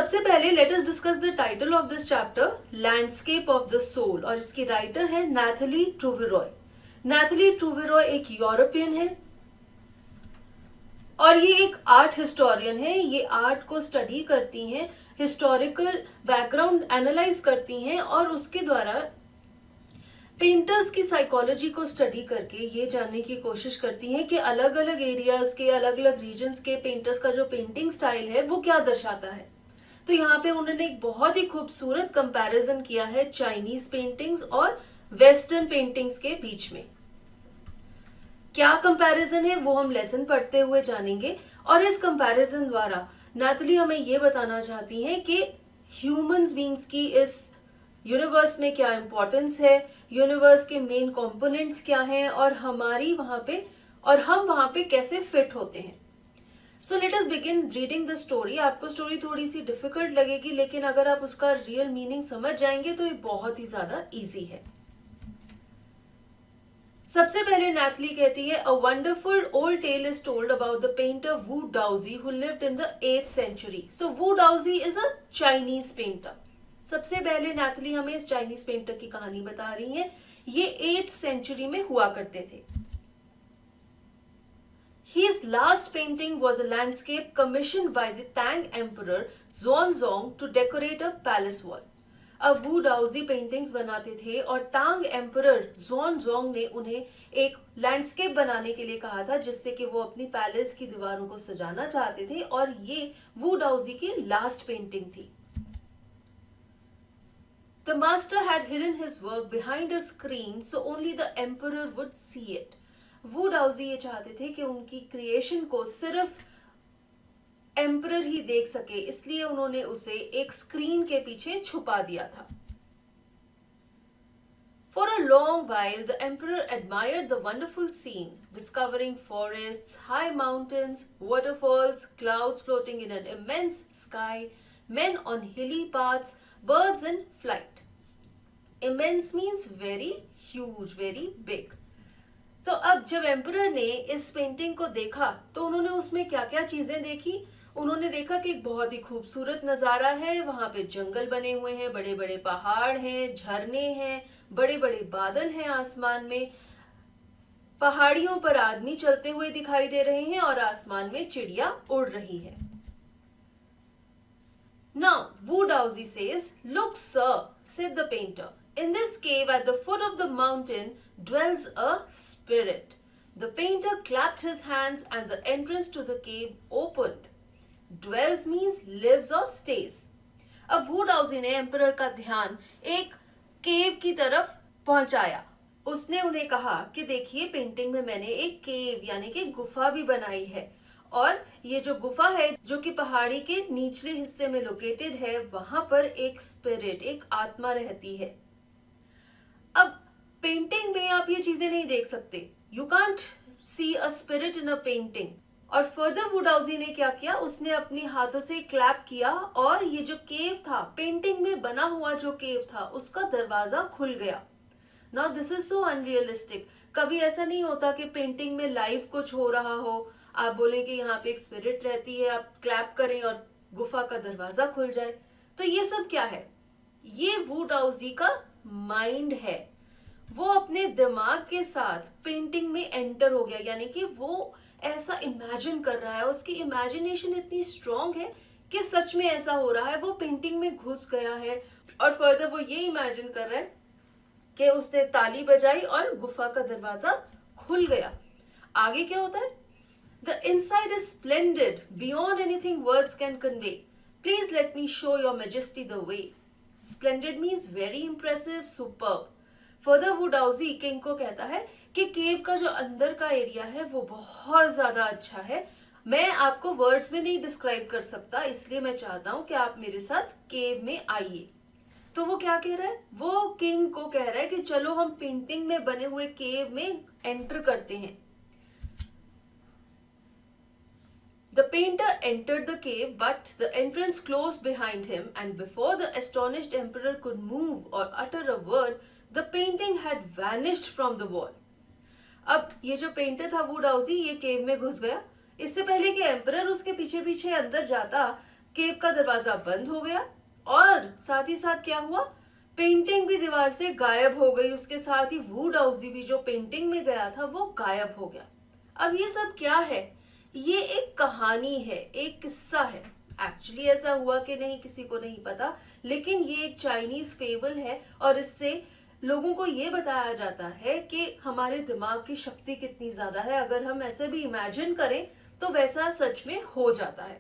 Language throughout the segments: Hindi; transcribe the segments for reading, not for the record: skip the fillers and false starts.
सबसे पहले let us discuss the title of this chapter, landscape of the soul, और इसकी राइटर है नैथली ट्रूविरॉय। नैथली ट्रूविरॉय एक यूरोपियन है और ये एक आर्ट हिस्टोरियन है। ये आर्ट को स्टडी करती हैं, हिस्टोरिकल बैकग्राउंड एनालाइज करती हैं और उसके द्वारा पेंटर्स की साइकोलॉजी को स्टडी करके ये जानने की कोशिश करती हैं कि अलग अलग एरियाज के, अलग अलग रीजन्स के पेंटर्स का जो पेंटिंग स्टाइल है वो क्या दर्शाता है। तो यहाँ पे उन्होंने एक बहुत ही खूबसूरत कंपैरिजन किया है चाइनीज पेंटिंग्स और वेस्टर्न पेंटिंग्स के बीच में। क्या कंपैरिजन है वो हम लेसन पढ़ते हुए जानेंगे। और इस कंपैरिजन द्वारा नैथली हमें ये बताना चाहती हैं कि ह्यूमंस बीइंग्स की इस यूनिवर्स में क्या इंपॉर्टेंस है, यूनिवर्स के मेन कंपोनेंट्स क्या हैं और हमारी वहां पे और हम वहां पे कैसे फिट होते हैं। So let us begin reading the story. आपको स्टोरी थोड़ी सी डिफिकल्ट लगेगी, लेकिन अगर आप उसका रियल मीनिंग समझ जाएंगे तो ये बहुत ही ज्यादा इजी है। सबसे पहले नैथली कहती है, a wonderful old tale is told about the painter Wu Daozi who lived in the 8th century। So Wu Daozi is a Chinese painter. सबसे पहले नैथली हमें इस चाइनीज पेंटर की कहानी बता रही है। ये 8th century में हुआ करते थे। His last painting was a landscape commissioned by the Tang Emperor Xuanzong to decorate a palace wall। अब वू डाउजी पेंटिंग्स बनाते थे और टांग एम्परर ज़ुआनज़ोंग ने उन्हें एक लैंडस्केप बनाने के लिए कहा था, जिससे कि वो अपनी पैलेस की दीवारों को सजाना चाहते थे, और ये वू डाउजी की लास्ट पेंटिंग थी। The master had hidden his work behind a screen so only the emperor would see it। वू डाउजी ये चाहते थे कि उनकी क्रिएशन को सिर्फ एम्परर ही देख सके, इसलिए उन्होंने उसे एक स्क्रीन के पीछे छुपा दिया था। For a long while the emperor admired the wonderful scene, discovering forests, high mountains, waterfalls, clouds floating in an immense sky, men on hilly paths, birds in flight। Immense means very huge, very big। तो अब जब एम्परर ने इस पेंटिंग को देखा तो उन्होंने उसमें क्या क्या चीजें देखी। उन्होंने देखा कि एक बहुत ही खूबसूरत नजारा है, वहां पे जंगल बने हुए हैं, बड़े बड़े पहाड़ हैं, झरने हैं, बड़े बड़े बादल हैं आसमान में, पहाड़ियों पर आदमी चलते हुए दिखाई दे रहे हैं और आसमान में चिड़िया उड़ रही है। Now Wu Daozi says, "Look, sir," said the painter, "in this cave at the foot of the mountain dwells a spirit." The painter clapped his hands and the entrance to the cave opened। Dwells means lives or stays। अब वू डाउजी ने एम्परर का ध्यान एक केव की तरफ पहुंचाया। उसने उन्हें कहा कि देखिए, पेंटिंग में मैंने एक केव यानी कि गुफा भी बनाई है, और ये जो गुफा है जो कि पहाड़ी के निचले हिस्से में लोकेटेड है, वहां पर एक स्पिरिट, एक आत्मा रहती है। अब पेंटिंग में आप ये चीजें नहीं देख सकते, you can't see a spirit in a painting. और फर्दर वू डाउजी ने क्या किया, उसने अपने हाथों से क्लैप किया और ये जो केव था, पेंटिंग में बना हुआ जो केव था, उसका दरवाजा खुल गया। Now this is so unrealistic. कभी ऐसा नहीं होता कि पेंटिंग में लाइव कुछ हो रहा हो, आप बोले कि यहाँ पे एक स्पिरिट रहती है, आप क्लैप करें और गुफा का दरवाजा खुल जाए। तो ये सब क्या है? ये वू डाउजी का माइंड है। वो अपने दिमाग के साथ पेंटिंग में एंटर हो गया, यानी कि वो ऐसा इमेजिन कर रहा है, उसकी इमेजिनेशन इतनी स्ट्रांग है कि सच में ऐसा हो रहा है, वो पेंटिंग में घुस गया है। और फर्दर वो ये इमेजिन कर रहा है कि उसने ताली बजाई और गुफा का दरवाजा खुल गया। आगे क्या होता है? The inside is splendid, beyond anything words can convey. Please let me show your majesty the way। Splendid means very impressive, superb। Further Wu Daozi king को कहता है कि केव का जो अंदर का एरिया है वो बहुत ज्यादा अच्छा है, मैं आपको वर्ड्स में नहीं डिस्क्राइब कर सकता, इसलिए मैं चाहता हूं कि आप मेरे साथ केव में आइए। तो वो क्या कह रहा है? वो किंग को कह रहा है कि चलो हम पेंटिंग में बने हुए केव में एंटर करते हैं। The painter entered the cave, but the entrance closed behind him, and before the astonished emperor could move or utter a word, the painting had vanished from the wall। अब ये जो पेंटर था वू डाउजी, ये केव में घुस गया। इससे पहले कि एम्परर उसके पीछे पीछे अंदर जाता, केव का दरवाजा बंद हो गया और साथ ही साथ क्या हुआ, पेंटिंग भी दीवार से गायब हो गई, उसके साथ ही वू डाउजी भी जो पेंटिंग में गया था वो गायब हो गया। अब ये सब क्या है, ये एक कहानी है, एक किस्सा है। एक्चुअली ऐसा हुआ कि नहीं किसी को नहीं पता, लेकिन ये एक चाइनीज फेबल है और इससे लोगों को ये बताया जाता है कि हमारे दिमाग की शक्ति कितनी ज्यादा है, अगर हम ऐसे भी इमेजिन करें तो वैसा सच में हो जाता है।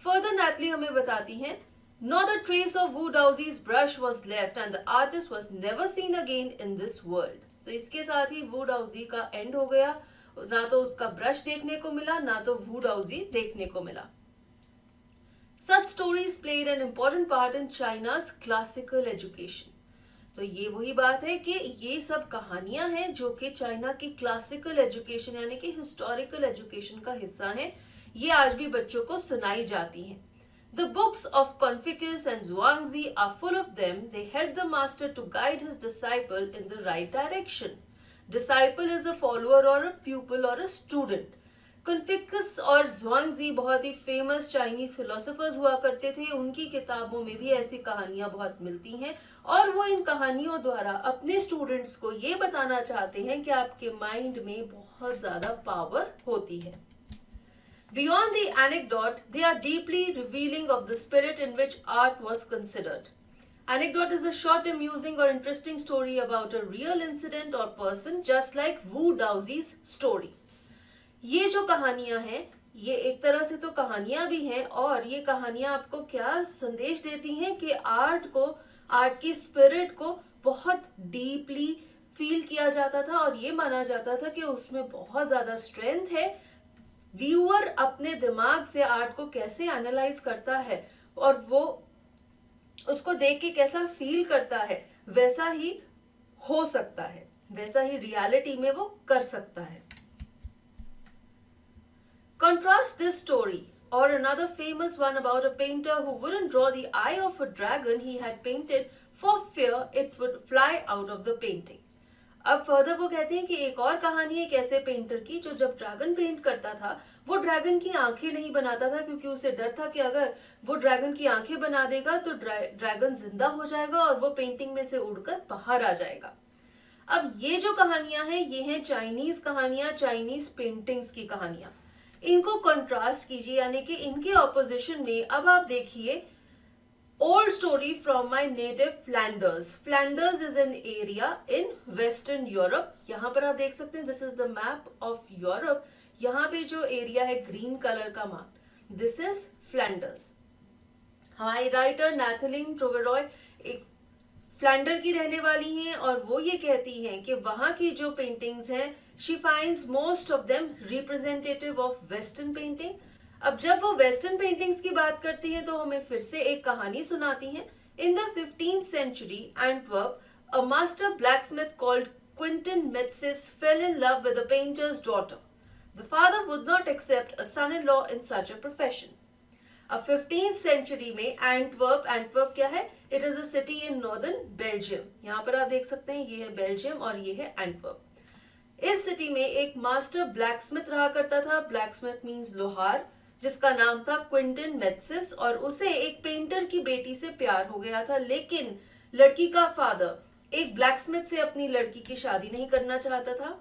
फर्दर नैटली हमें बताती हैं, Not a trace of Wu Daozi's brush was left and the artist was never seen again in this world. तो इसके साथ ही वू डाउजी का एंड हो गया, ना तो उसका ब्रश देखने को मिला, ना तो वू डाउजी देखने को मिला। Such stories played an important part in China's classical education. तो ये वही बात है कि ये सब कहानियां हैं जो कि चाइना की क्लासिकल एजुकेशन यानी कि हिस्टोरिकल एजुकेशन का हिस्सा हैं। ये आज भी बच्चों को सुनाई जाती हैं। The books of Confucius and Zhuangzi are full of them. They help the master to guide his disciple in the right direction. Disciple is a follower or a pupil or a student. Confucius और ज़ुआंगजी बहुत ही फेमस चाइनीज फिलोसोफर्स हुआ करते थे। उनकी किताबों में भी ऐसी कहानियां बहुत मिलती हैं और वो इन कहानियों द्वारा अपने स्टूडेंट्स को ये बताना चाहते हैं कि आपके माइंड में बहुत ज्यादा पावर होती है। Beyond the anecdote, they are deeply revealing of the spirit in which art was considered. Anecdote is a short, amusing or interesting story about a real incident or person, just like Wu Daozi's story. ये जो कहानियां हैं, ये एक तरह से तो कहानियां भी हैं और ये कहानियां आपको क्या संदेश देती हैं कि आर्ट की स्पिरिट को बहुत डीपली फील किया जाता था और ये माना जाता था कि उसमें बहुत ज्यादा स्ट्रेंथ है। व्यूअर अपने दिमाग से आर्ट को कैसे एनालाइज करता है और वो उसको देख के कैसा फील करता है, वैसा ही हो सकता है, वैसा ही रियलिटी में वो कर सकता है। Contrast this story or another famous one about a painter who wouldn't draw the eye of a dragon he had painted for fear it would fly out of the painting. अब फर्दर वो कहते हैं कि एक और कहानी है एक ऐसे पेंटर की जो जब ड्रैगन पेंट करता था वो ड्रैगन की आंखें नहीं बनाता था, क्योंकि उसे डर था कि अगर वो ड्रैगन की आंखें बना देगा तो ड्रैगन जिंदा हो जाएगा और वो पेंटिंग में से उड़कर बाहर आ जाएगा। अब ये जो कहानियां हैं ये हैं चाइनीज कहानियां, चाइनीज पेंटिंग्स की कहानियां। इनको कंट्रास्ट कीजिए, यानी कि इनके ऑपोजिशन में अब आप देखिए old story from my native Flanders. Flanders is an area in western Europe. यहाँ पर आप देख सकते हैं, this is the map of Europe. यहाँ पे जो एरिया है ग्रीन कलर का मार्क, दिस इज फ्लैंडर्स। हमारी राइटर नैथलीन ट्रोवेरॉय एक फ्लैंडर की रहने वाली हैं और वो ये कहती हैं कि वहां की जो पेंटिंग्स हैं, she finds most of them representative of western painting. अब जब वो वेस्टर्न पेंटिंग्स की बात करती हैं तो हमें फिर से एक कहानी सुनाती हैं। In the 15th century, Antwerp, a master blacksmith called Quentin Metzys fell in love with a painter's daughter. The father would not accept a son-in-law in such a profession. अब 15th century में एंटवर्प क्या है? It is a city in northern Belgium. यहाँ पर आप देख सकते हैं ये है बेल्जियम और ये है एंटवर्प। इस सिटी में एक मास्टर ब्लैकस्मिथ रहा करता था। ब्लैकस्मिथ मींस लोहार, जिसका नाम था क्विंटन मेत्सिस, और उसे एक पेंटर की बेटी से प्यार हो गया था, लेकिन लड़की का फादर एक ब्लैकस्मिथ से अपनी लड़की की शादी नहीं करना चाहता था।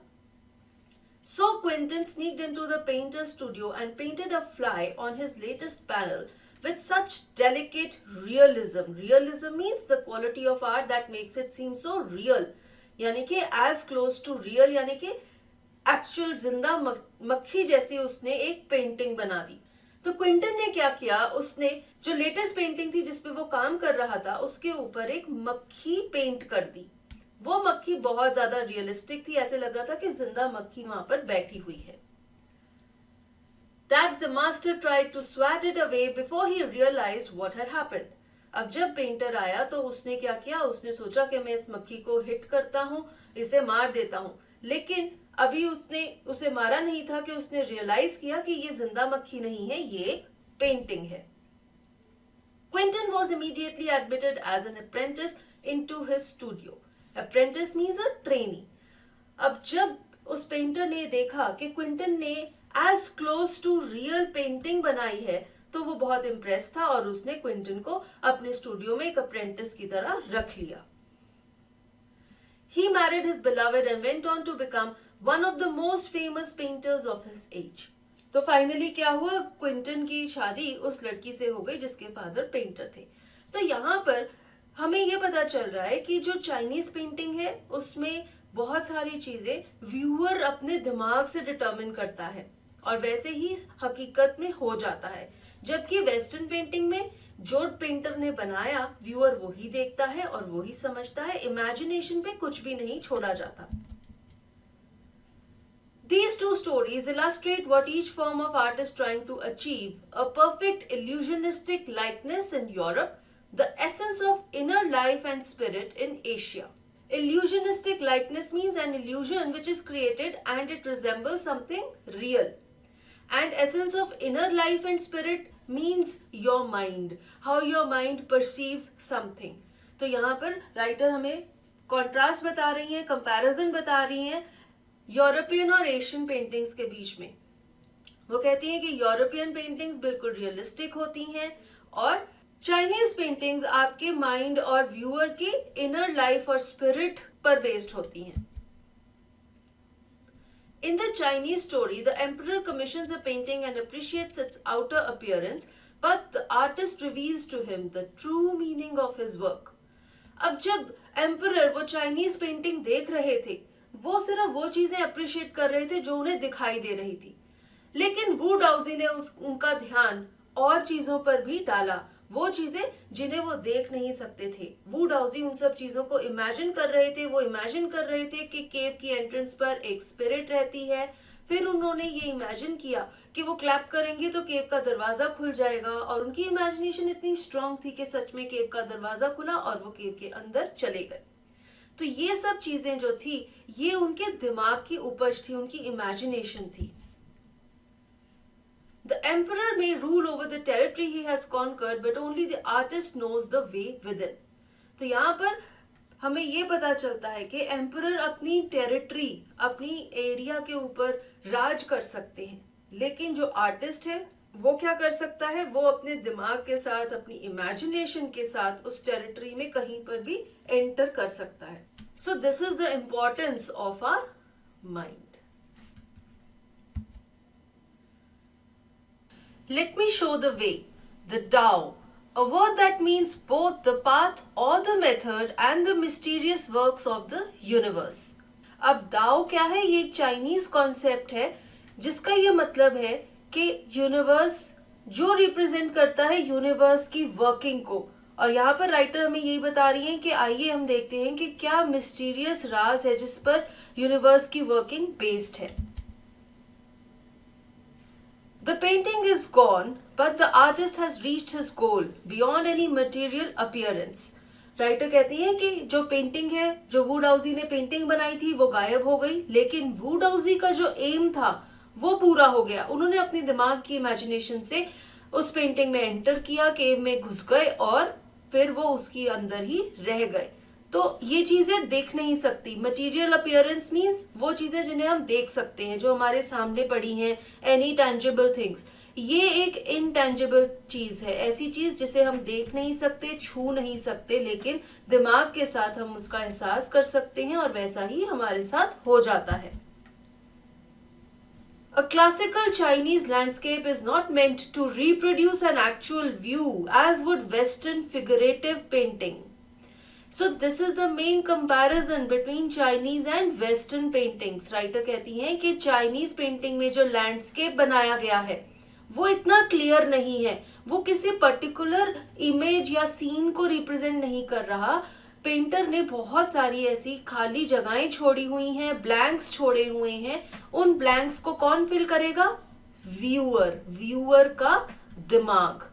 So Quentin sneaked into the painter's studio and painted a fly on his latest panel with such delicate realism. Realism means the quality of art that makes it seem so real. यानी कि as close to real, यानी कि actual जिंदा मक्खी जैसी उसने एक पेंटिंग बना दी। तो क्विंटन ने क्या किया, उसने जो लेटेस्ट पेंटिंग थी जिसपे वो काम कर रहा था उसके ऊपर एक मक्खी पेंट कर दी। वो मक्खी बहुत ज्यादा रियलिस्टिक थी, ऐसे लग रहा था कि जिंदा मक्खी वहां पर बैठी हुई है। That the master tried to swat it away before he realized what had happened. अब जब पेंटर आया तो उसने क्या किया, उसने सोचा कि मैं इस मक्खी को हिट करता हूं, इसे मार देता हूं, लेकिन अभी उसने उसे मारा नहीं था कि उसने रियलाइज किया कि ये जिंदा मक्खी नहीं है, ये एक पेंटिंग है। Quentin was immediately admitted as an apprentice into his studio. Apprentice means a trainee. अब जब उस पेंटर ने देखा कि क्विंटन ने as close to real painting बनाई है तो वो बहुत इम्प्रेस था और उसने क्विंटन को अपने स्टूडियो में एक अप्रेंटिस की तरह रख लिया. He married his beloved and went on to become one of the most famous painters of his age. तो फाइनली क्या हुआ, क्विंटन की शादी उस लड़की से हो गई जिसके फादर पेंटर थे. तो यहाँ पर हमें ये पता चल रहा है कि जो चाइनीज पेंटिंग है उसमें बहुत सारी चीजें व्यूअर अपने दिमाग से डिटरमिन करता है और वैसे ही हकीकत में हो जाता है, जबकि वेस्टर्न पेंटिंग में जो पेंटर ने बनाया व्यूअर वो ही देखता है और वो ही समझता है. इमेजिनेशन पे कुछ भी नहीं छोड़ा जाता. These two stories illustrate what each form of art is trying to achieve: a perfect illusionistic likeness in Europe, the essence of inner life and spirit in Asia. Illusionistic likeness means an illusion which is created and it resembles something real. And essence of inner life and spirit means your mind, how your mind perceives something. तो यहाँ पर राइटर हमें कॉन्ट्रास्ट बता रही हैं, कंपैरिजन बता रही हैं यूरोपियन और एशियन पेंटिंग्स के बीच में. वो कहती हैं कि यूरोपियन पेंटिंग्स बिल्कुल रियलिस्टिक होती हैं और चाइनीज पेंटिंग्स आपके माइंड और व्यूअर के इनर लाइफ और स्पिरिट पर बेस्ड होती हैं. In the Chinese story, the emperor commissions a painting and appreciates its outer appearance, but the artist reveals to him the true meaning of his work. अब जब एम्परर वो चाइनीज पेंटिंग देख रहे थे, वो सिर्फ वो चीजें अप्रिशिएट कर रहे थे जो उन्हें दिखाई दे रही थी, लेकिन वू डाउजी ने उनका ध्यान और चीजों पर भी डाला, वो चीजें जिन्हें वो देख नहीं सकते थे. वू डाउजी उन सब चीजों को इमेजिन कर रहे थे. वो इमेजिन कर रहे थे कि केव की एंट्रेंस पर एक स्पिरिट रहती है. फिर उन्होंने ये इमेजिन किया कि वो क्लैप करेंगे तो केव का दरवाजा खुल जाएगा और उनकी इमेजिनेशन इतनी स्ट्रांग थी कि सच में केव का दरवाजा खुला और वो केव के अंदर चले गए. तो ये सब चीजें जो थी ये उनके दिमाग की उपज थी, उनकी इमेजिनेशन थी. The emperor may rule over the territory he has conquered, but only the artist knows the way within. तो यहाँ पर हमें ये पता चलता है कि एम्परर अपनी टेरिटरी, अपनी एरिया के ऊपर राज कर सकते हैं, लेकिन जो आर्टिस्ट है वो क्या कर सकता है, वो अपने दिमाग के साथ, अपनी इमेजिनेशन के साथ उस टेरिटरी में कहीं पर भी एंटर कर सकता है. So this is the importance of our mind. Let me show the way. The Tao, a word that means both the path or the method and the mysterious works of the universe. अब Tao क्या है, ये एक चाइनीज कॉन्सेप्ट है जिसका ये मतलब है कि यूनिवर्स जो रिप्रेजेंट करता है यूनिवर्स की वर्किंग को. और यहाँ पर राइटर हमें यही बता रही है कि आइए हम देखते हैं कि क्या मिस्टीरियस राज है जिस पर यूनिवर्स की वर्किंग बेस्ड है. The painting is gone, but the artist has reached his goal beyond any material appearance. Writer कहती है कि जो पेंटिंग है, जो वू डाउजी ने पेंटिंग बनाई थी वो गायब हो गई, लेकिन वू डाउजी का जो एम था वो पूरा हो गया. उन्होंने अपने दिमाग की इमेजिनेशन से उस पेंटिंग में एंटर किया, केव में घुस गए और फिर वो उसकी अंदर ही रह गए. तो ये चीजें देख नहीं सकती. मटेरियल अपीयरेंस मीन्स वो चीजें जिन्हें हम देख सकते हैं, जो हमारे सामने पड़ी हैं, एनी टैंजिबल थिंग्स. ये एक इनटैंजिबल चीज है, ऐसी चीज जिसे हम देख नहीं सकते, छू नहीं सकते, लेकिन दिमाग के साथ हम उसका एहसास कर सकते हैं और वैसा ही हमारे साथ हो जाता है. A classical Chinese landscape is not meant to reproduce an actual view as would Western figurative painting. So this is the main comparison between Chinese and Western paintings. Writer कहती हैं कि चाइनीज पेंटिंग में जो लैंडस्केप बनाया गया है वो इतना क्लियर नहीं है, वो किसी पर्टिकुलर इमेज या सीन को रिप्रेजेंट नहीं कर रहा. पेंटर ने बहुत सारी ऐसी खाली जगहें छोड़ी हुई हैं, ब्लैंक्स छोड़े हुए हैं. उन ब्लैंक्स को कौन फिल करेगा? व्यूअर का दिमाग.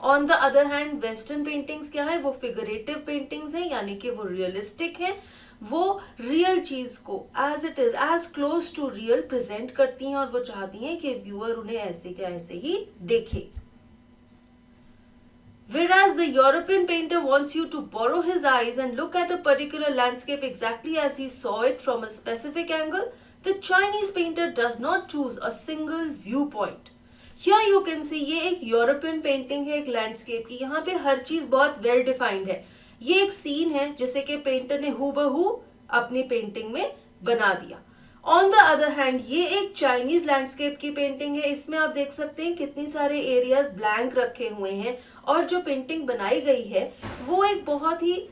On the other hand western paintings क्या है, वो फिगरेटिव पेंटिंग्स हैं, यानी कि वो रियलिस्टिक है, वो रियल चीज को as it is, as close to real present करती हैं और वो चाहती हैं कि व्यूअर उन्हें ऐसे के ऐसे ही देखे. Whereas the European painter wants you to borrow his eyes and look at a particular landscape exactly as he saw it from a specific angle, the Chinese painter does not choose a single viewpoint. Here you can see, ये एक यूरोपियन पेंटिंग है, एक लैंडस्केप की। यहाँ पे हर चीज बहुत वेल डिफाइंड है। ये एक सीन है जिसे कि पेंटर ने हूबहू अपनी पेंटिंग में बना दिया। ऑन द अदर हैंड ये एक चाइनीज लैंडस्केप की पेंटिंग है। इसमें आप देख सकते हैं कितनी सारे एरियाज ब्लैंक रखे हुए हैं, और जो पेंटिंग बनाई गई है वो एक बहुत ही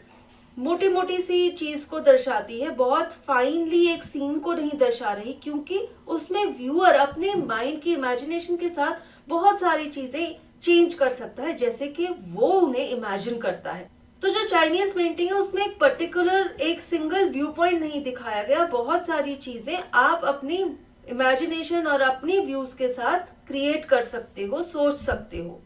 मोटी मोटी सी चीज को दर्शाती है, बहुत फाइनली एक सीन को नहीं दर्शा रही, क्योंकि उसमें व्यूअर अपने माइंड की इमेजिनेशन के साथ बहुत सारी चीजें चेंज कर सकता है, जैसे कि वो उन्हें इमेजिन करता है। तो जो चाइनीज पेंटिंग है उसमें एक पर्टिकुलर एक सिंगल व्यू पॉइंट नहीं दिखाया गया, बहुत सारी चीजें आप अपनी इमेजिनेशन और अपनी व्यूज के साथ क्रिएट कर सकते हो, सोच सकते हो।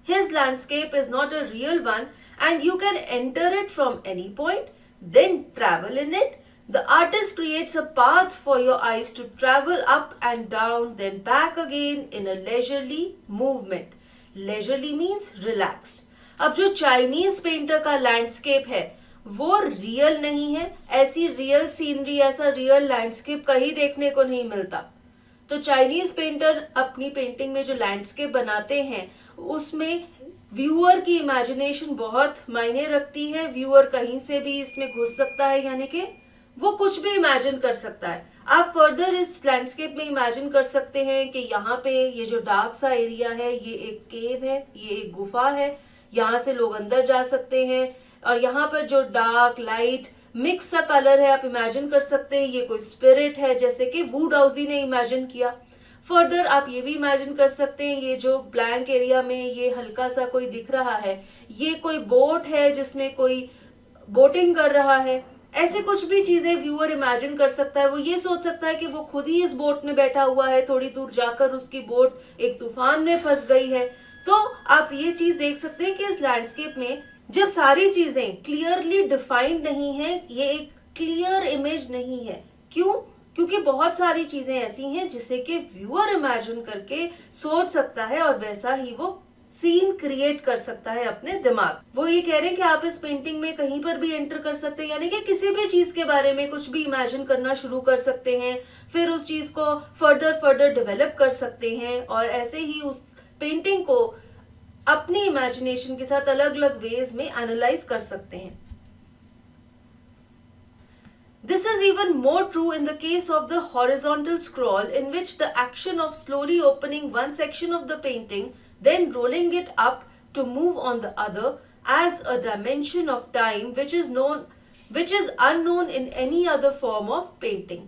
His landscape is not a real one, and you can enter it from any point, then travel in it. The artist creates a path for your eyes to travel up and down, then back again in a leisurely movement. Leisurely means relaxed. अब जो चाइनीज पेंटर का लैंडस्केप है वो रियल नहीं है, ऐसी रियल सीनरी, ऐसा रियल लैंडस्केप कहीं देखने को नहीं मिलता। तो चाइनीज पेंटर अपनी पेंटिंग में जो लैंडस्केप बनाते हैं उसमें व्यूअर की इमेजिनेशन बहुत मायने रखती है। व्यूअर कहीं से भी इसमें घुस सकता है, यानी कि वो कुछ भी इमेजिन कर सकता है। आप फर्दर इस लैंडस्केप में इमेजिन कर सकते हैं कि यहाँ पे ये जो डार्क सा एरिया है ये एक केव है, ये एक गुफा है, यहाँ से लोग अंदर जा सकते हैं, और यहाँ पर जो डार्क लाइट मिक्स सा कलर है आप इमेजिन कर सकते हैं ये कोई स्पिरिट है, जैसे कि वू डाउजी ने इमेजिन किया। फर्दर आप ये भी इमेजिन कर सकते हैं ये जो ब्लैंक एरिया में ये हल्का सा कोई दिख रहा है ये कोई बोट है जिसमें कोई बोटिंग कर रहा है। ऐसे कुछ भी चीजें व्यूअर इमेजिन कर सकता है। वो ये सोच सकता है कि वो खुद ही इस बोट में बैठा हुआ है, थोड़ी दूर जाकर उसकी बोट एक तूफान में फंस गई है। तो आप ये चीज देख सकते हैं कि इस लैंडस्केप में जब सारी चीजें क्लियरली डिफाइंड नहीं है, ये एक क्लियर इमेज नहीं है। क्यों? क्योंकि बहुत सारी चीजें ऐसी हैं जिसे कि व्यूअर इमेजिन करके सोच सकता है और वैसा ही वो सीन क्रिएट कर सकता है अपने दिमाग। वो ये कह रहे हैं कि आप इस पेंटिंग में कहीं पर भी एंटर कर सकते हैं, यानी कि किसी भी चीज के बारे में कुछ भी इमेजिन करना शुरू कर सकते हैं, फिर उस चीज को फर्दर डेवलप कर सकते हैं, और ऐसे ही उस पेंटिंग को अपनी इमेजिनेशन के साथ अलग अलग वेज में एनालाइज कर सकते हैं। This is even more true in the case of the horizontal scroll, in which the action of slowly opening one section of the painting, then rolling it up to move on the other, adds a dimension of time which is unknown in any other form of painting.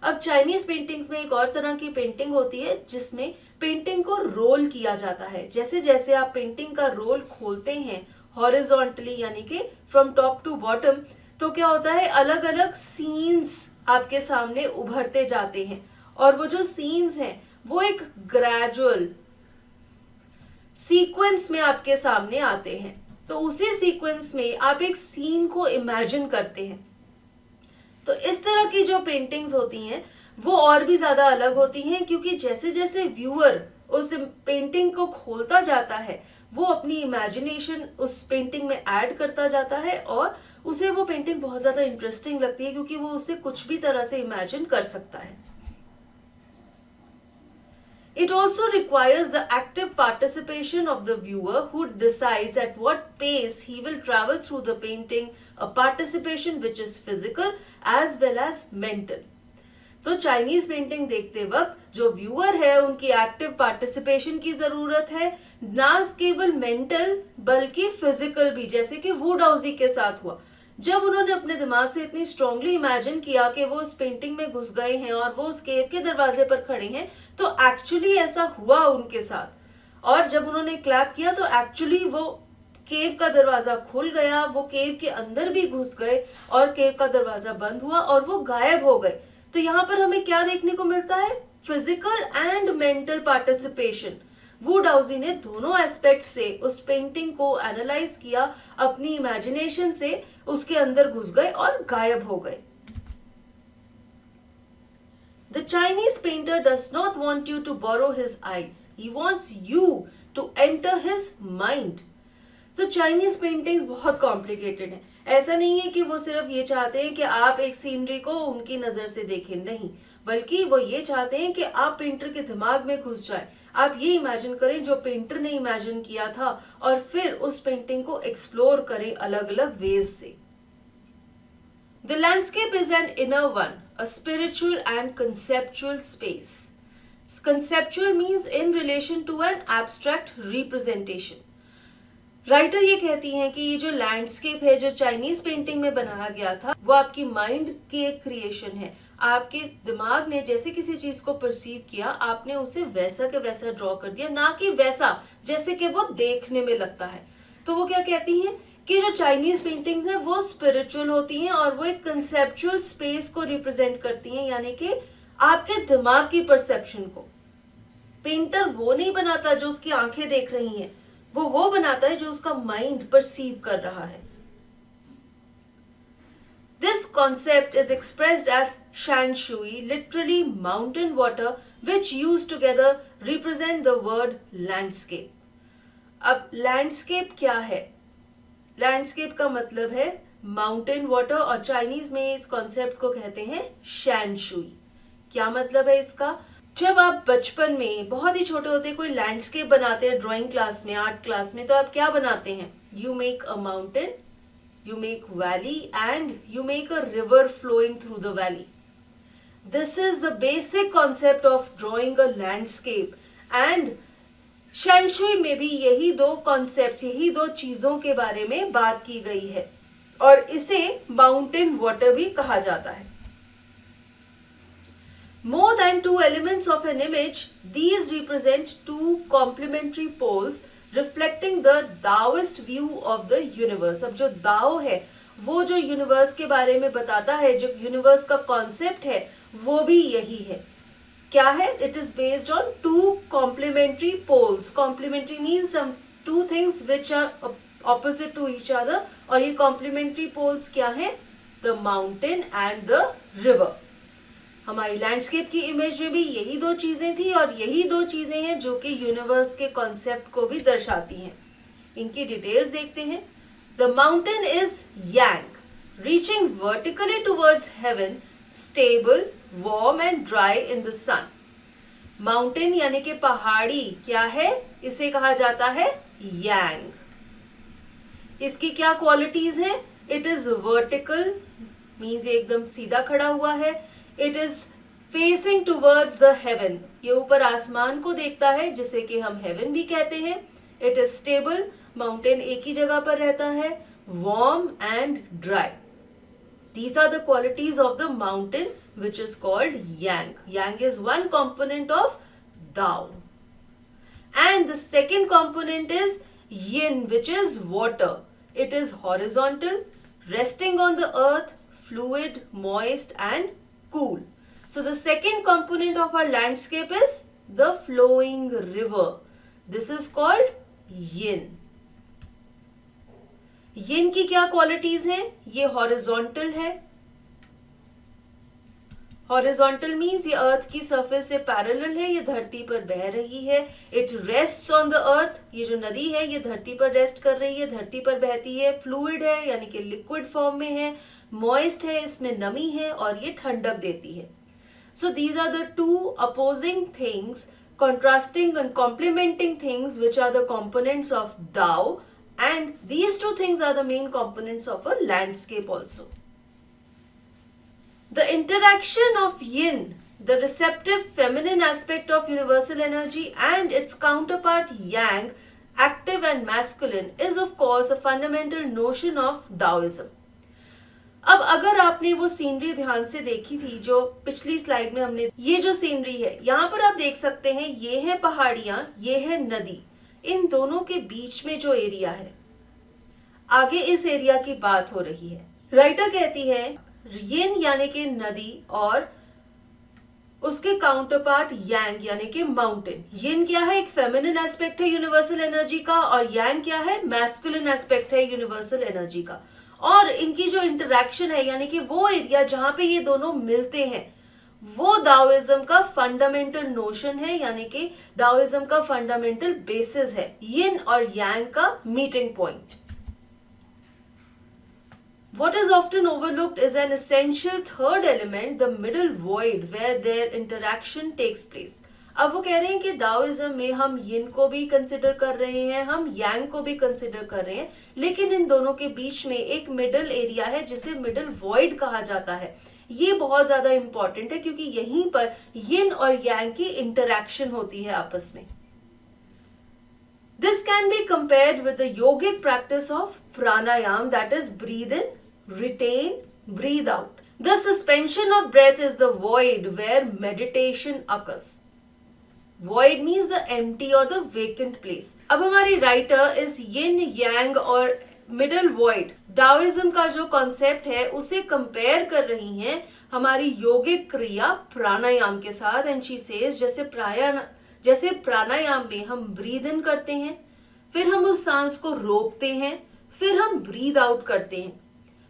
अब चाइनीज पेंटिंग्स में एक और तरह की पेंटिंग होती है जिसमें पेंटिंग को रोल किया जाता है। जैसे जैसे आप पेंटिंग का रोल खोलते हैं हॉरिजॉन्टली, यानी कि फ्रॉम टॉप टू बॉटम, तो क्या होता है अलग अलग सीन्स आपके सामने उभरते जाते हैं, और वो जो सीन्स हैं वो एक ग्रेजुअल सीक्वेंस में आपके सामने आते हैं। तो उसी सीक्वेंस में आप एक सीन को इमेजिन करते हैं। तो इस तरह की जो पेंटिंग्स होती हैं वो और भी ज्यादा अलग होती हैं, क्योंकि जैसे जैसे व्यूअर उस पेंटिंग को खोलता जाता है वो अपनी इमेजिनेशन उस पेंटिंग में ऐड करता जाता है, और उसे वो पेंटिंग बहुत ज्यादा इंटरेस्टिंग लगती है क्योंकि वो उसे कुछ भी तरह से इमेजिन कर सकता है। It also requires the active participation of the viewer who decides at what pace he will travel through the painting, a participation which is physical as well as mental. तो चाइनीज पेंटिंग देखते वक्त जो व्यूअर है उनकी एक्टिव पार्टिसिपेशन की जरूरत है, ना केवल मेंटल बल्कि फिजिकल भी, जैसे कि वू डाउजी के साथ हुआ। जब उन्होंने अपने दिमाग से इतनी स्ट्रांगली इमेजिन किया कि वो उस पेंटिंग में घुस गए हैं और वो उस केव के दरवाजे पर खड़े हैं, तो एक्चुअली ऐसा हुआ उनके साथ। और जब उन्होंने क्लैप किया तो एक्चुअली वो केव का दरवाजा खुल गया, वो केव के अंदर भी घुस गए और केव का दरवाजा बंद हुआ और वो गायब हो गए। तो यहाँ पर हमें क्या देखने को मिलता है? Physical and mental participation. Wu Daozi ने दोनों एस्पेक्ट से उस पेंटिंग को एनालाइज किया, अपनी इमेजिनेशन से उसके अंदर घुस गए और गायब हो गए। The Chinese painter does not want you to borrow his eyes. He wants you to enter his mind. तो चाइनीज पेंटिंग्स बहुत कॉम्प्लिकेटेड है। ऐसा नहीं है कि वो सिर्फ ये चाहते हैं कि आप एक सीनरी को उनकी नजर से देखें, नहीं, बल्कि वो ये चाहते हैं कि आप पेंटर के दिमाग में घुस जाए। आप ये इमेजिन करें जो पेंटर ने इमेजिन किया था और फिर उस पेंटिंग को एक्सप्लोर करें अलग अलग वेज से। The landscape is an inner one, a spiritual and conceptual space. Conceptual means in relation to an abstract representation. Writer ये कहती हैं कि ये जो लैंडस्केप है जो चाइनीज पेंटिंग में बनाया गया था वो आपकी माइंड की एक क्रिएशन है। आपके दिमाग ने जैसे किसी चीज को परसीव किया, आपने उसे वैसा के वैसा ड्रॉ कर दिया, ना कि वैसा जैसे कि वो देखने में लगता है। तो वो क्या कहती हैं कि जो चाइनीज पेंटिंग्स हैं वो स्पिरिचुअल होती हैं और वो एक कंसेप्चुअल स्पेस को रिप्रेजेंट करती हैं, यानी कि आपके दिमाग की परसेप्शन को। पेंटर वो नहीं बनाता जो उसकी आंखें देख रही हैं, वो बनाता है जो उसका माइंड परसीव कर रहा है। This concept is expressed as shan shui, literally mountain water, which used together represent the word landscape. अब लैंडस्केप क्या है? लैंडस्केप का मतलब है माउंटेन वाटर और चाइनीज में इस कॉन्सेप्ट को कहते हैं शैन शुई। क्या मतलब है इसका? जब आप बचपन में बहुत ही छोटे होते कोई लैंडस्केप बनाते हैं ड्राइंग क्लास में, आर्ट क्लास में, तो आप क्या बनाते हैं? You make a mountain, you make valley and you make a river flowing through the valley. This is the basic concept of drawing a landscape and Shan Shui में भी यही दो concepts, यही दो चीजों के बारे में बात की गई है और इसे mountain water भी कहा जाता है। More than two elements of an image, these represent two complementary poles reflecting the Daoist view of the universe. अब जो दाओ है वो जो यूनिवर्स के बारे में बताता है, जो यूनिवर्स का कॉन्सेप्ट है वो भी यही है। क्या है? It is based on two complementary poles. Complementary means some two things which are opposite to each other, और ये कॉम्प्लीमेंट्री पोल्स क्या है? The mountain and the river. हमारी लैंडस्केप की इमेज में भी यही दो चीजें थी और यही दो चीजें हैं जो कि यूनिवर्स के कॉन्सेप्ट को भी दर्शाती हैं। इनकी डिटेल्स देखते हैं। The mountain is yang, reaching vertically towards heaven, stable, warm and dry in the sun. Mountain यानी कि पहाड़ी क्या है? इसे कहा जाता है यांग। इसकी क्या क्वालिटीज हैं? इट इज वर्टिकल, मीन्स ये एकदम सीधा खड़ा हुआ है। It is facing towards the heaven, ये ऊपर आसमान को देखता है जिसे कि हम heaven भी कहते हैं। It is stable, mountain एक ही जगह पर रहता है। Warm and dry, these are the qualities of the mountain which is called yang. Yang is one component of Dao, and the second component is yin, which is water. It is horizontal, resting on the earth, fluid, moist and cool. So the second component of our landscape is the flowing river. This is called yin. Yin की क्या क्वालिटीज हैं? ये हॉरिजॉन्टल है। हॉरिजॉन्टल मीन्स ये अर्थ की सरफेस से पैरेलल है, ये धरती पर बह रही है। It rests on the earth, ये जो नदी है ये धरती पर रेस्ट कर रही है, धरती पर बहती है। फ्लूइड है यानी कि लिक्विड फॉर्म में है। मॉइस्ट है, इसमें नमी है और ये ठंडक देती है। So these are the two opposing things, contrasting and complementing things which are the components of Dao, and these two things are the main components of a landscape also. The interaction of yin, the receptive feminine aspect of universal energy, and its counterpart yang, active and masculine, is of course a fundamental notion of Taoism. अब अगर आपने वो सीनरी ध्यान से देखी थी जो पिछली स्लाइड में हमने, ये जो सीनरी है यहाँ पर आप देख सकते हैं, ये है पहाड़ियां, ये है नदी। इन दोनों के बीच में जो एरिया है, आगे इस एरिया की बात हो रही है। राइटर कहती है यिन यानी कि नदी और उसके काउंटरपार्ट यांग यानी कि माउंटेन। यिन क्या है? एक फेमिनिन एस्पेक्ट है यूनिवर्सल एनर्जी का, और यांग क्या है? मैस्कुलिन एस्पेक्ट है यूनिवर्सल एनर्जी का। और इनकी जो इंटरैक्शन है यानी कि वो एरिया जहां पे ये दोनों मिलते हैं, वो दाओइज्म का फंडामेंटल नोशन है, यानी कि दाओइज्म का फंडामेंटल बेसिस है, यिन और यांग का meeting point. What is often overlooked is an essential third element, the middle void, where their interaction takes place. अब वो कह रहे हैं कि दाओइज्म में हम यिन को भी कंसिडर कर रहे हैं, हम यांग को भी कंसिडर कर रहे हैं, लेकिन इन दोनों के बीच में एक मिडल एरिया है जिसे मिडल वॉइड कहा जाता है. ये बहुत ज्यादा इंपॉर्टेंट है क्योंकि यहीं पर यिन और यांग की इंटरैक्शन होती है आपस में. This can be compared with the yogic practice of pranayam, that is breathe in, retain, breathe out. The suspension of breath is the void where meditation occurs. Void means the empty or the vacant place. अब हमारी राइटर इस yin yang और मिडल वॉइड डाओइज्म का जो कॉन्सेप्ट है उसे कंपेयर कर रही हैं हमारी योगिक क्रिया प्राणायाम के साथ. एंड शी सेज जैसे प्राणायाम में हम ब्रीद इन करते हैं, फिर हम उस सांस को रोकते हैं, फिर हम ब्रीद आउट करते हैं.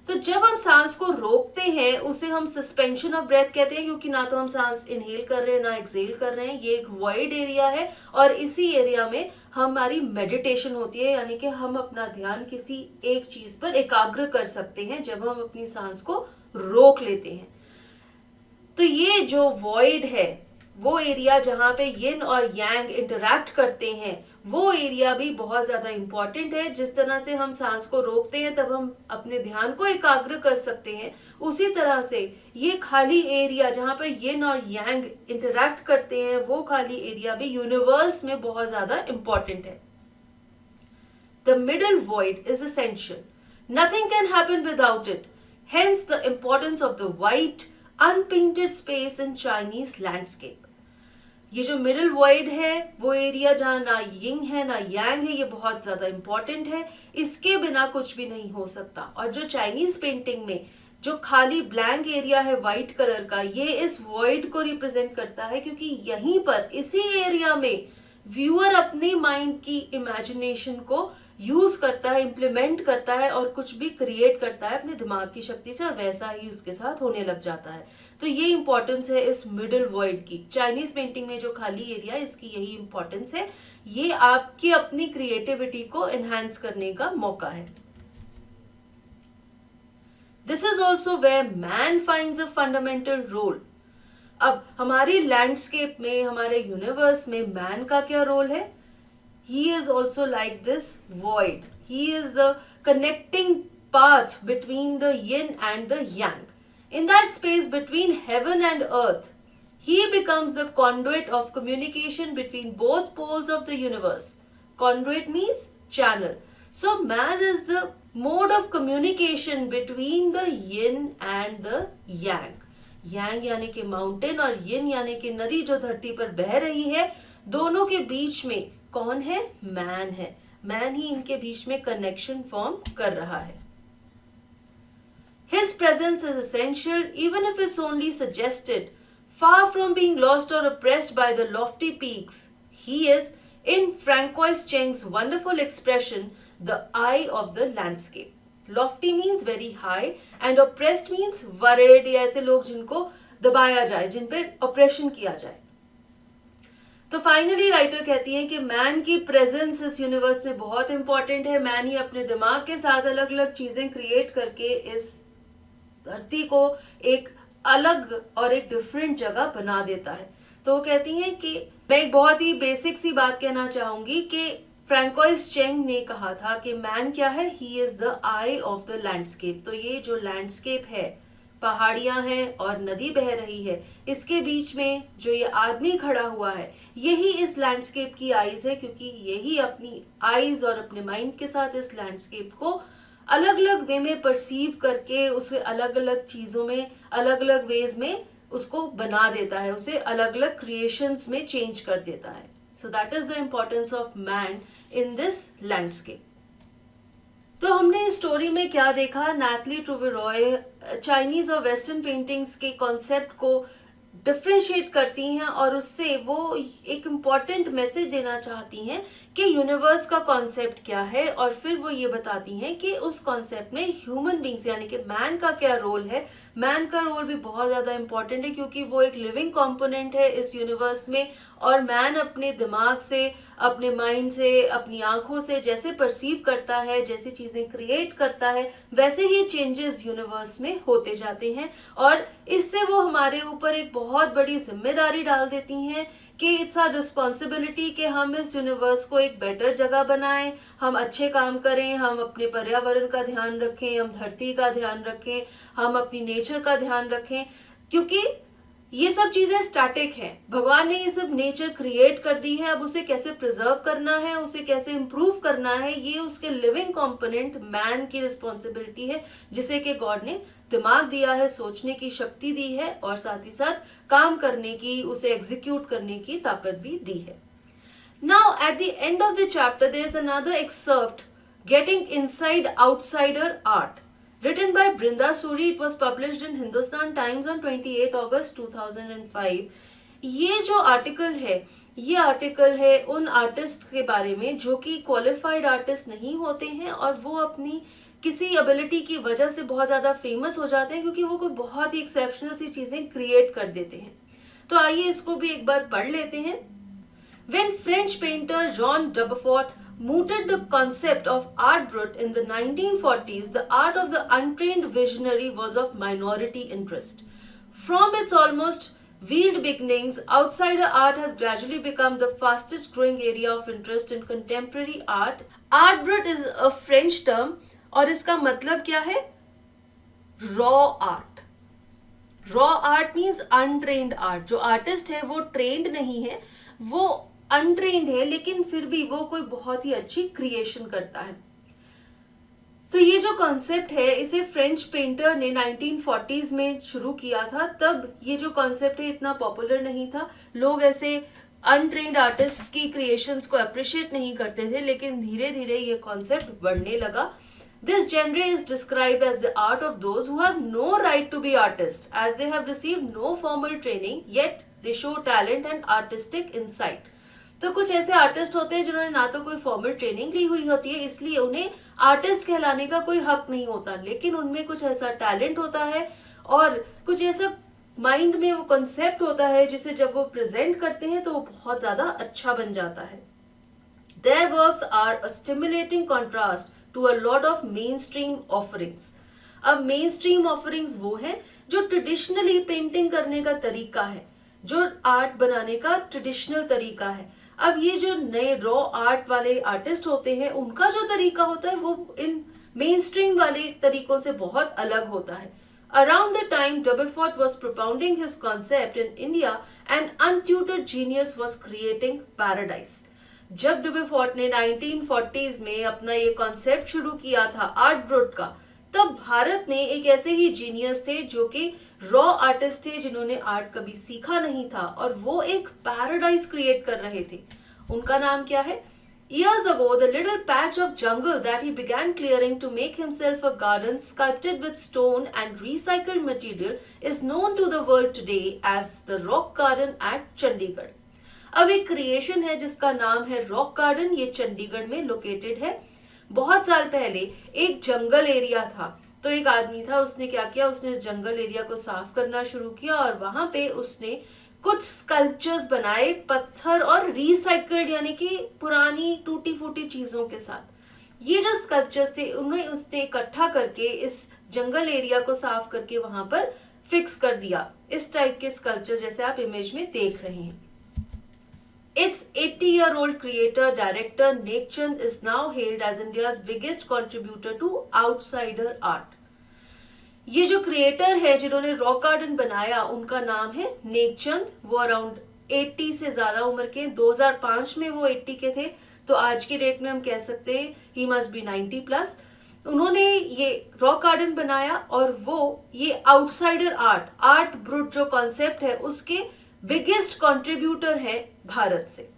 तो जब हम सांस को रोकते हैं उसे हम सस्पेंशन ऑफ ब्रेथ कहते हैं, क्योंकि ना तो हम सांस इनहेल कर रहे हैं ना एक्सहेल कर रहे हैं. ये एक वॉइड एरिया है और इसी एरिया में हमारी मेडिटेशन होती है, यानी कि हम अपना ध्यान किसी एक चीज पर एकाग्र कर सकते हैं जब हम अपनी सांस को रोक लेते हैं. तो ये जो वॉइड है, वो एरिया जहां पे यिन और यांग इंटरैक्ट करते हैं, वो एरिया भी बहुत ज्यादा इंपॉर्टेंट है. जिस तरह से हम सांस को रोकते हैं तब हम अपने ध्यान को एकाग्र कर सकते हैं, उसी तरह से ये खाली एरिया जहां पर यिन और यांग इंटरैक्ट करते हैं, वो खाली एरिया भी यूनिवर्स में बहुत ज्यादा इंपॉर्टेंट है. The middle void is essential. Nothing can happen without it. Hence the importance of the white unpainted space in Chinese landscape. ये जो मिडिल वॉइड है, वो एरिया जहां ना यिंग है ना यांग है, ये बहुत ज्यादा इंपॉर्टेंट है. इसके बिना कुछ भी नहीं हो सकता. और जो चाइनीज पेंटिंग में जो खाली ब्लैंक एरिया है व्हाइट कलर का, ये इस वॉइड को रिप्रेजेंट करता है, क्योंकि यहीं पर इसी एरिया में व्यूअर अपने माइंड की इमेजिनेशन को यूज करता है, इंप्लीमेंट करता है और कुछ भी क्रिएट करता है अपने दिमाग की शक्ति से, और वैसा ही उसके साथ होने लग जाता है. तो ये इंपॉर्टेंस है इस मिडिल वॉइड की. चाइनीज पेंटिंग में जो खाली एरिया है, इसकी यही इंपॉर्टेंस है. ये आपकी अपनी क्रिएटिविटी को एनहांस करने का मौका है. This is also where man finds a fundamental role. अब हमारी लैंडस्केप में, हमारे यूनिवर्स में मैन का क्या रोल है? He is also like this void. He is the connecting path between the yin and the yang. In that space between heaven and earth, he becomes the conduit of communication between both poles of the universe. Conduit means channel. So man is the mode of communication between the yin and the yang. Yang यानी कि माउंटेन और yin यानी कि नदी जो धरती पर बह रही है, दोनों के बीच में कौन है? मैन है. मैन ही इनके बीच में कनेक्शन फॉर्म कर रहा है. His presence is essential even if it's only suggested. Far from being lost or oppressed by the lofty peaks, he is, in Francois Cheng's wonderful expression, the eye of the landscape. Lofty means very high and oppressed means worried, या ऐसे लोग जिनको दबाया जाए, जिन पे ऑपरेशन किया जाए. तो फाइनली राइटर कहती है कि मैन की प्रेजेंस इस यूनिवर्स में बहुत इंपॉर्टेंट है. मैन ही अपने दिमाग के साथ अलग अलग चीजें क्रिएट करके इस धरती को एक अलग और एक डिफरेंट जगह बना देता है. तो वो कहती हैं कि मैं एक बहुत ही बेसिक सी बात कहना चाहूंगी कि फ्रैंकोइस चेंग ने कहा था कि मैन क्या है? He is the I of the landscape. तो ये जो लैंडस्केप है, पहाड़ियां हैं और नदी बह रही है, इसके बीच में जो ये आदमी खड़ा हुआ है, यही इस लैंडस्केप की आईज है, क्योंकि यही अपनी आईज और अपने माइंड के साथ इस लैंडस्केप को अलग अलग वे में परसीव करके उसे अलग अलग चीजों में, अलग अलग वेज में उसको बना देता है, उसे अलग अलग क्रिएशंस में चेंज कर देता है. So that is the importance of man in this landscape. तो हमने इस स्टोरी में क्या देखा? नैथली ट्रूवेरॉय चाइनीज और वेस्टर्न पेंटिंग्स के कॉन्सेप्ट को डिफ्रेंशिएट करती हैं और उससे वो एक इम्पॉर्टेंट मैसेज देना चाहती हैं कि यूनिवर्स का कॉन्सेप्ट क्या है, और फिर वो ये बताती हैं कि उस कॉन्सेप्ट में ह्यूमन बींग्स यानी कि मैन का क्या रोल है। मैन का रोल भी बहुत ज़्यादा इंपॉर्टेंट है क्योंकि वो एक लिविंग कंपोनेंट है इस यूनिवर्स में, और मैन अपने दिमाग से, अपने माइंड से, अपनी आंखों से जैसे परसीव करता है, जैसी चीज़ें क्रिएट करता है, वैसे ही चेंजेस यूनिवर्स में होते जाते हैं। और इससे वो हमारे ऊपर एक बहुत बड़ी जिम्मेदारी डाल देती हैं कि इट्स आवर रिस्पॉन्सिबिलिटी कि हम इस यूनिवर्स को एक बेटर जगह बनाएं, हम अच्छे काम करें, हम अपने पर्यावरण का ध्यान रखें, हम धरती का ध्यान रखें, हम अपनी नेचर का ध्यान रखें, क्योंकि ये सब चीजें स्टैटिक है। भगवान ने ये सब नेचर क्रिएट कर दी है, अब उसे कैसे प्रिजर्व करना है, उसे कैसे इम्प्रूव करना है, ये उसके लिविंग कंपोनेंट मैन की रिस्पॉन्सिबिलिटी है, जिसे कि गॉड ने दिमाग दिया है, सोचने की शक्ति दी है, और साथ ही साथ काम करने की, उसे एग्जीक्यूट करने की ताकत भी दी है। Now at the end of the chapter there is another excerpt, getting inside outsider art, written by Brinda Suri. It was published in Hindustan Times on 28 August 2005. ये जो आर्टिकल है, ये आर्टिकल है उन आर्टिस्ट के बारे में जो कि क्वालिफाइड आर्टिस्ट नहीं होते हैं, और वो अपनी किसी एबिलिटी की वजह से बहुत ज़्यादा फेमस हो जाते हैं क्योंकि वो कोई बहुत ही एक्सेप्शनल सी चीज़ें क्रिएट कर देते हैं। तो आइए इसको भी एक बार पढ़ लेते हैं। When French painter Jean Dubuffet mooted the concept of art brut in the 1940s, the art of the untrained visionary was of minority interest. From its almost veiled beginnings, outsider art has gradually become the fastest growing area of interest in contemporary art. Art brut is a French term और इसका मतलब क्या है? Raw art. Raw art means untrained art. जो आर्टिस्ट है वो ट्रेंड नहीं है, वो अनट्रेंड है, लेकिन फिर भी वो कोई बहुत ही अच्छी क्रिएशन करता है। तो ये जो कॉन्सेप्ट है इसे फ्रेंच पेंटर ने 1940s में शुरू किया था। तब ये जो कॉन्सेप्ट है इतना पॉपुलर नहीं था, लोग ऐसे अनट्रेंड आर्टिस्ट की क्रिएशंस को अप्रिशिएट नहीं करते थे, लेकिन धीरे धीरे ये कॉन्सेप्ट बढ़ने लगा। This genre is described as the art of those who have no right to be artists, as they have received no formal training, yet they show talent and artistic insight. तो कुछ ऐसे आर्टिस्ट होते हैं जिन्होंने ना तो कोई फॉर्मल ट्रेनिंग ली हुई होती है, इसलिए उन्हें आर्टिस्ट कहलाने का कोई हक नहीं होता, लेकिन उनमें कुछ ऐसा टैलेंट होता है और कुछ ऐसा माइंड में वो कॉन्सेप्ट होता है जिसे जब वो प्रेजेंट करते हैं तो वो बहुत ज्यादा अच्छा बन जाता है। Their works are a stimulating contrast to a lot of mainstream offerings. अब mainstream offerings वो है जो ट्रेडिशनली पेंटिंग करने का तरीका है, जो आर्ट बनाने का ट्रेडिशनल तरीका है। अब ये जो नए रॉ आर्ट वाले आर्टिस्ट होते हैं उनका जो तरीका होता है वो इन मेन स्ट्रीम वाले तरीकों से बहुत अलग होता है। Around the time Dubuffet was propounding his concept in India, an untutored genius was creating paradise. जब डुबेफोर्ट ने 1940s में अपना ये कॉन्सेप्ट शुरू किया था आर्ट ब्रुट का, तब भारत में एक ऐसे ही जीनियस थे जो कि रॉ आर्टिस्ट थे, जिन्होंने आर्ट कभी सीखा नहीं था और वो एक पैराडाइज क्रिएट कर रहे थे। उनका नाम क्या है? Years ago, the little patch of jungle that he began clearing to make himself a garden sculpted with stone and recycled material is known to the world today as the Rock Garden at Chandigarh. अब एक क्रिएशन है जिसका नाम है रॉक गार्डन, ये चंडीगढ़ में लोकेटेड है। बहुत साल पहले एक जंगल एरिया था, तो एक आदमी था, उसने क्या किया, उसने इस जंगल एरिया को साफ करना शुरू किया और वहां पे उसने कुछ स्कल्पचर्स बनाए पत्थर और रिसाइकल्ड यानी कि पुरानी टूटी फूटी चीजों के साथ। ये जो स्कल्पचर्स थे उन्हें उसने इकट्ठा करके इस जंगल एरिया को साफ करके वहां पर फिक्स कर दिया। इस टाइप के स्कल्पचर जैसे आप इमेज में देख रहे हैं। Its 80-year-old creator director Nekchand is now hailed as India's biggest contributor to outsider art. ये जो क्रिएटर है जिन्होंने रॉक गार्डन बनाया उनका नाम है नेकचंद। वो अराउंड 80 से ज्यादा उम्र के, 2005 में वो 80 के थे, तो आज के डेट में हम कह सकते हैं ही मस्ट बी 90 प्लस। उन्होंने ये रॉक गार्डन बनाया और वो ये आउटसाइडर आर्ट ब्रुट जो कॉन्सेप्ट है उसके बिगेस्ट कंट्रीब्यूटर है भारत से।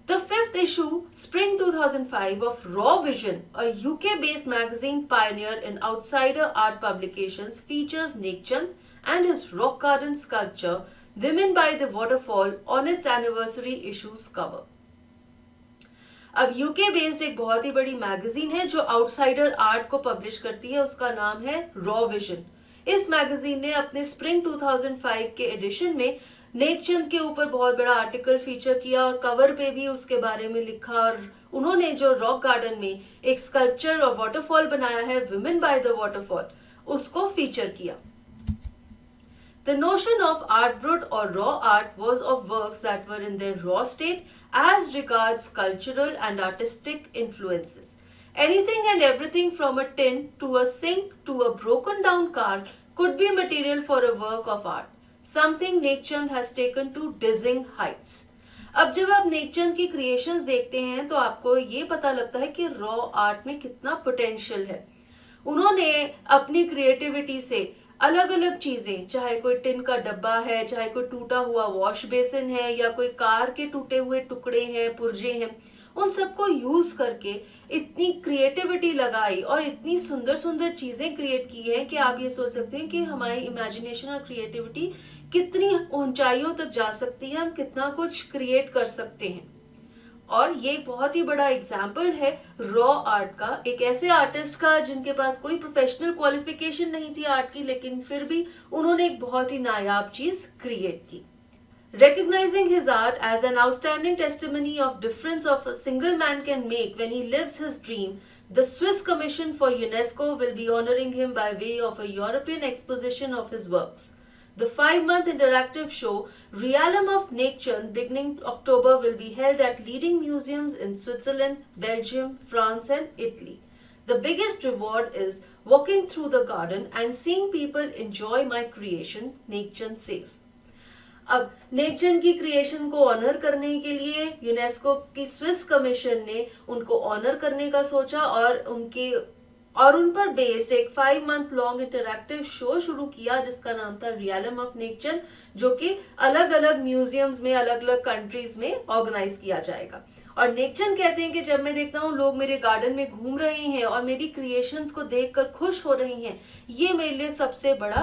The fifth issue, Spring 2005 of Raw Vision, a UK-based magazine pioneer in outsider art publications, features Nekchand and his rock garden sculpture Women by the Waterfall on its anniversary issue's cover. अब यूके बेस्ड एक बहुत ही बड़ी मैगजीन है जो आउटसाइडर आर्ट को पब्लिश करती है, उसका नाम है रॉ विजन। इस मैगजीन ने अपने स्प्रिंग 2005 के एडिशन में नेकचंद के ऊपर बहुत बड़ा आर्टिकल फीचर किया और कवर पे भी उसके बारे में लिखा, और उन्होंने जो रॉक गार्डन में एक स्कल्पचर और वाटरफॉल बनाया है, विमेन बाय द वाटरफॉल, उसको फीचर किया। The notion of art brut or raw art was of works that were in their raw state as regards cultural and artistic influences. Anything and everything from a tin to a sink to a broken down car could be material for a work of art. Something Nekchand has taken to dizzying heights. अब जब आप नेकचंद की क्रिएशंस देखते हैं तो आपको ये पता लगता है कि रॉ आर्ट में कितना पोटेंशियल है। उन्होंने अपनी क्रिएटिविटी से अलग अलग चीजें, चाहे कोई टिन का डब्बा है, चाहे कोई टूटा हुआ वॉश बेसिन है, या कोई कार के टूटे हुए टुकड़े हैं, पुर्जे हैं, उन सबको यूज करके इतनी क्रिएटिविटी लगाई और इतनी सुंदर सुंदर चीजें क्रिएट की हैं कि आप ये सोच सकते हैं कि हमारी इमेजिनेशन और क्रिएटिविटी कितनी ऊंचाइयों तक जा सकती है, हम कितना कुछ क्रिएट कर सकते हैं। और ये एक बहुत ही बड़ा एग्जाम्पल है रॉ आर्ट का, एक ऐसे आर्टिस्ट का जिनके पास कोई प्रोफेशनल क्वालिफिकेशन नहीं थी आर्ट की, लेकिन फिर भी उन्होंने एक बहुत ही नायाब चीज क्रिएट की। Recognizing his art as an outstanding testimony of difference of a single man can make when he lives his dream, the Swiss Commission for UNESCO will be honoring him by way of a European exposition of his works. The 5-month interactive show Realm of Nekchand beginning October will be held at leading museums in Switzerland, Belgium, France and Italy. The biggest reward is walking through the garden and seeing people enjoy my creation, Nekchand says. अब नेकचंद की क्रिएशन को ऑनर करने के लिए यूनेस्को की स्विस कमीशन ने उनको ऑनर करने का सोचा और उन पर बेस्ड एक 5 मंथ लॉन्ग इंटरैक्टिव शो शुरू किया जिसका नाम था रियलम ऑफ नेकचंद, जो कि अलग अलग म्यूजियम्स में अलग अलग कंट्रीज में ऑर्गेनाइज किया जाएगा। और नेकचंद कहते हैं कि जब मैं देखता हूँ लोग मेरे गार्डन में घूम रहे हैं और मेरी क्रिएशंस को देखकर खुश हो रही हैं, ये मेरे लिए सबसे बड़ा